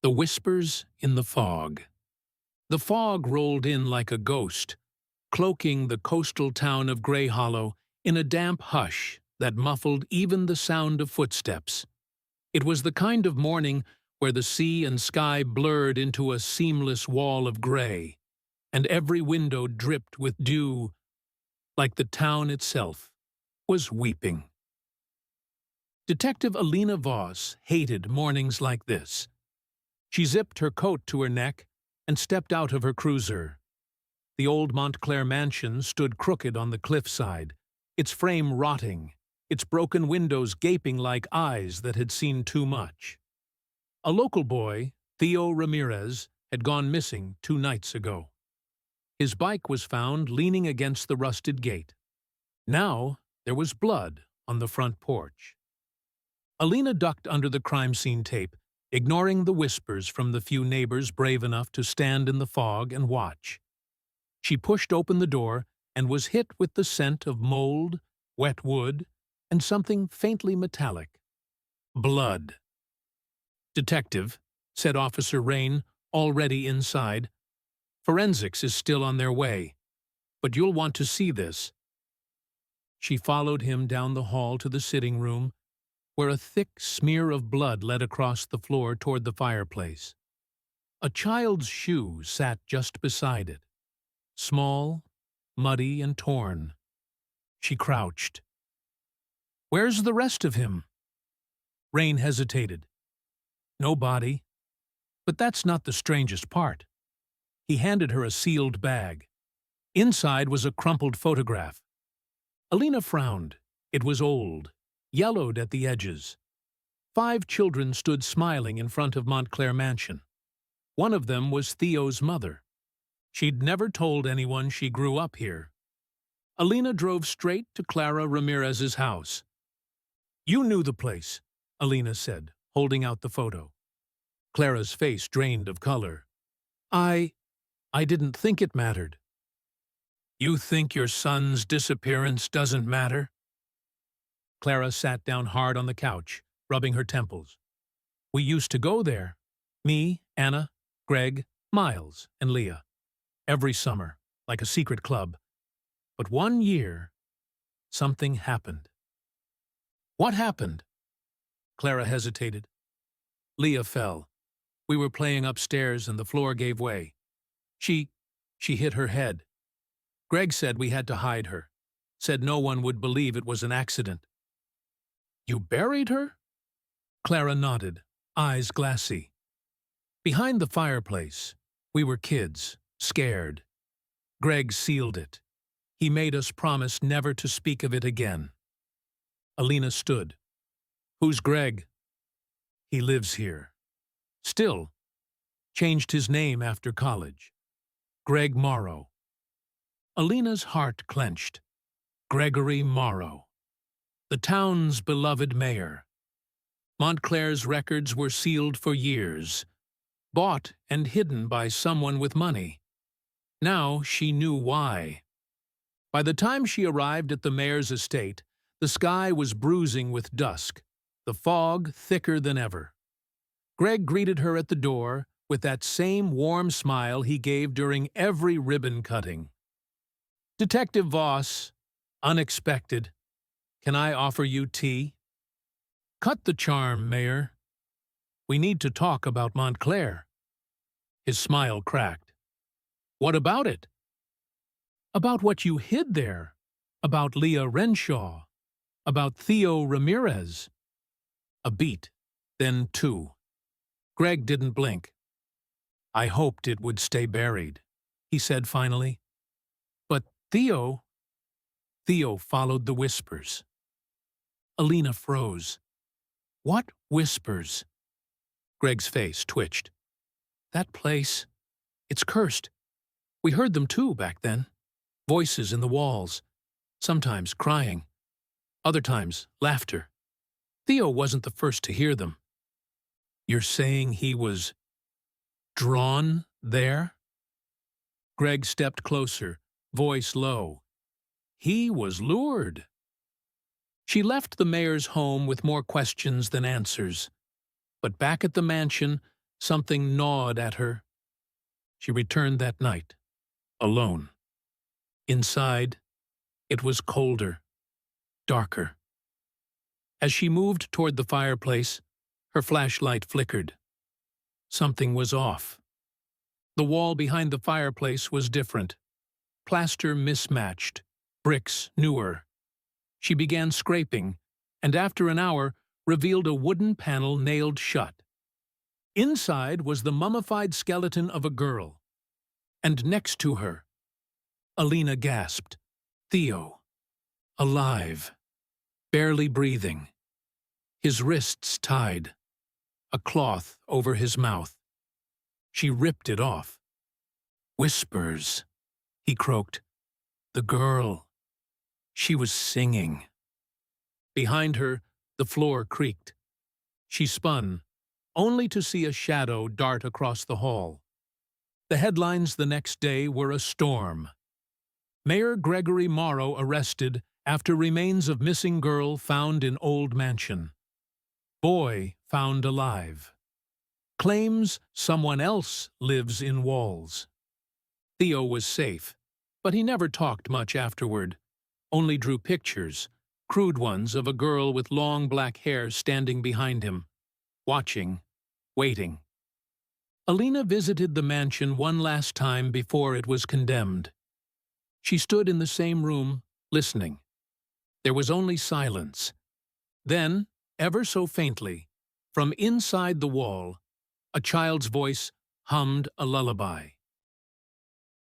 The Whispers in the Fog. The fog rolled in like a ghost, cloaking the coastal town of Grey Hollow in a damp hush that muffled even the sound of footsteps. It was the kind of morning where the sea and sky blurred into a seamless wall of grey, and every window dripped with dew, like the town itself was weeping. Detective Alina Voss hated mornings like this. She zipped her coat to her neck and stepped out of her cruiser. The old Montclair mansion stood crooked on the cliffside, its frame rotting, its broken windows gaping like eyes that had seen too much. A local boy, Theo Ramirez, had gone missing 2 nights ago. His bike was found leaning against the rusted gate. Now there was blood on the front porch. Alina ducked under the crime scene tape, ignoring the whispers from the few neighbors brave enough to stand in the fog and watch. She pushed open the door and was hit with the scent of mold, wet wood, and something faintly metallic. Blood. "Detective," said Officer Rain, already inside, "forensics is still on their way, but you'll want to see this." She followed him down the hall to the sitting room, where a thick smear of blood led across the floor toward the fireplace. A child's shoe sat just beside it, small, muddy, and torn. She crouched. "Where's the rest of him?" Rain hesitated. "No body. But that's not the strangest part." He handed her a sealed bag. Inside was a crumpled photograph. Alina frowned. It was old, yellowed at the edges. 5 children stood smiling in front of Montclair Mansion. One of them was Theo's mother. She'd never told anyone she grew up here. Alina drove straight to Clara Ramirez's house. "You knew the place," Alina said, holding out the photo. Clara's face drained of color. I didn't think it mattered." "You think your son's disappearance doesn't matter?" Clara sat down hard on the couch, rubbing her temples. "We used to go there. Me, Anna, Greg, Miles, and Leah. Every summer, like a secret club. But one year, something happened." "What happened?" Clara hesitated. "Leah fell. We were playing upstairs and the floor gave way. She hit her head. Greg said we had to hide her. Said no one would believe it was an accident." "You buried her?" Clara nodded, eyes glassy. "Behind the fireplace. We were kids, scared. Greg sealed it. He made us promise never to speak of it again." Alina stood. "Who's Greg?" "He lives here. Still. Changed his name after college. Greg Morrow." Alina's heart clenched. Gregory Morrow. The town's beloved mayor. Montclair's records were sealed for years, bought and hidden by someone with money. Now she knew why. By the time she arrived at the mayor's estate, the sky was bruising with dusk, the fog thicker than ever. Greg greeted her at the door with that same warm smile he gave during every ribbon cutting. "Detective Voss, unexpected. Can I offer you tea?" "Cut the charm, Mayor. We need to talk about Montclair." His smile cracked. "What about it?" "About what you hid there. About Leah Renshaw. About Theo Ramirez." A beat, then 2. Greg didn't blink. "I hoped it would stay buried," he said finally. "But Theo followed the whispers." Alina froze. "What whispers?" Greg's face twitched. "That place, it's cursed. We heard them too back then. Voices in the walls. Sometimes crying. Other times laughter. Theo wasn't the first to hear them." "You're saying he was drawn there?" Greg stepped closer, voice low. "He was lured." She left the mayor's home with more questions than answers. But back at the mansion, Something gnawed at her. She returned that night, alone. Inside, it was colder, darker. As she moved toward the fireplace, her flashlight flickered. Something was off. The wall behind the fireplace was different. Plaster mismatched, bricks newer. She began scraping, and after an hour revealed a wooden panel nailed shut. Inside was the mummified skeleton of a girl. And next to her, Alina gasped. Theo. Alive. Barely breathing. His wrists tied. A cloth over his mouth. She ripped it off. Whispers, he croaked. The girl. She was singing. Behind her, the floor creaked. She spun, only to see a shadow dart across the hall. The headlines the next day were a storm. Mayor Gregory Morrow arrested after remains of missing girl found in old mansion. Boy found alive. Claims someone else lives in walls. Theo was safe, but he never talked much afterward, only drew pictures, crude ones of a girl with long black hair standing behind him, watching, waiting. Alina visited the mansion one last time before it was condemned. She stood in the same room, listening. There was only silence. Then, ever so faintly, from inside the wall, a child's voice hummed a lullaby.